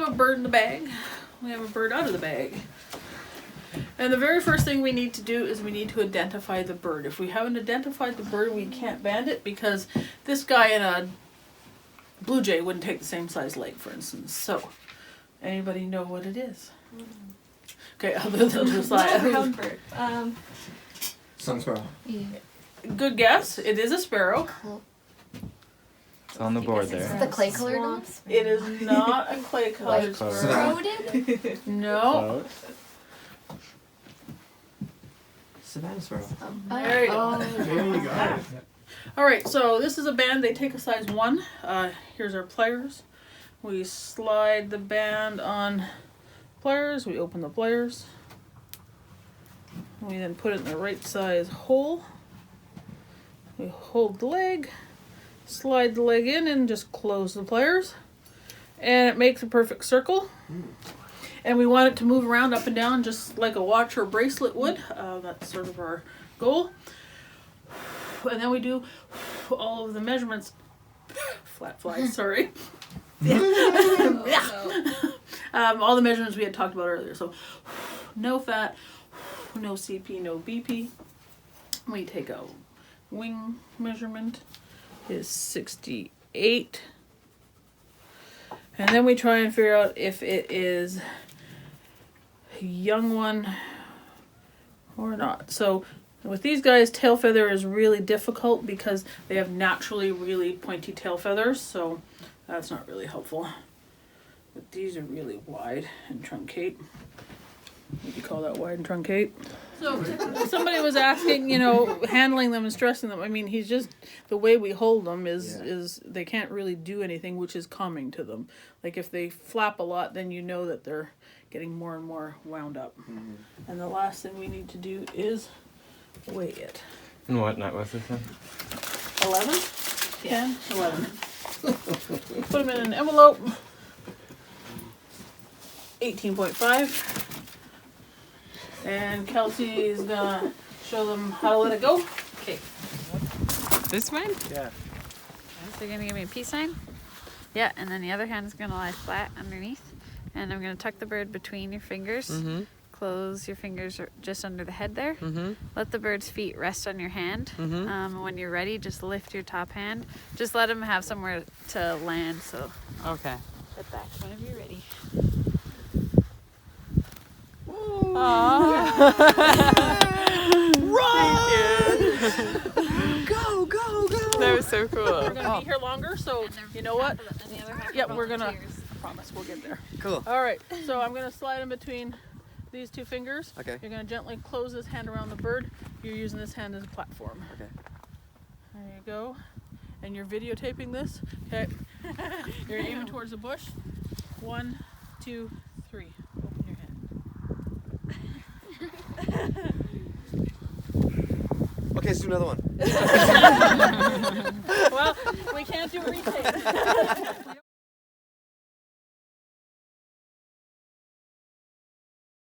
have a bird in the bag. We have a bird out of the bag. And the very first thing we need to do is we need to identify the bird. If we haven't identified the bird, we can't band it because this guy in a blue jay wouldn't take the same size leg, for instance. So, anybody know what it is? Okay, other than the size. Brown bird. Sun sparrow. Yeah. Good guess. It is a sparrow. It's on the board there. Is it the clay colored one? It is not a clay colored sparrow. Rodent? No. Savannah sparrow. There you go. There you go. Alright, so this is a band. They take a size 1. Here's our pliers. We slide the band on pliers. We open the pliers. We then put it in the right size hole. We hold the leg, slide the leg in, and just close the pliers. And it makes a perfect circle. And we want it to move around up and down just like a watch or bracelet would. That's sort of our goal. And then we do all of the measurements. Flat fly, sorry. All the measurements we had talked about earlier. So no fat, no CP, no BP. We take a wing measurement is 68. And then we try and figure out if it is a young one or not. So with these guys, tail feather is really difficult because they have naturally really pointy tail feathers. So that's not really helpful. But these are really wide and truncate. Would you call that wide and truncate? So somebody was asking, handling them and stressing them. I mean, he's just, the way we hold them is they can't really do anything, which is calming to them. Like if they flap a lot, then you know that they're getting more and more wound up. Mm-hmm. And the last thing we need to do is weigh it. And what nut was this in? 11? 10? 11. Put them in an envelope. 18.5. And Kelsey's gonna show them how to let it go. Okay. This one? Yeah. So you're gonna give me a peace sign? Yeah, and then the other hand is gonna lie flat underneath. And I'm gonna tuck the bird between your fingers. Mm-hmm. Close your fingers just under the head there. Mm-hmm. Let the bird's feet rest on your hand. Mm-hmm. When you're ready, just lift your top hand. Just let him have somewhere to land. So okay. Sit back whenever you're ready. Run! Go, go, go! That was so cool. We're gonna be here longer, so you know what? Yep, we're gonna. Promise, we'll get there. Cool. All right, so I'm gonna slide in between these two fingers. Okay. You're gonna gently close this hand around the bird. You're using this hand as a platform. Okay. There you go. And you're videotaping this. Okay. You're aiming towards the bush. 1, 2, 3. Open your hand. Okay, let's do another one.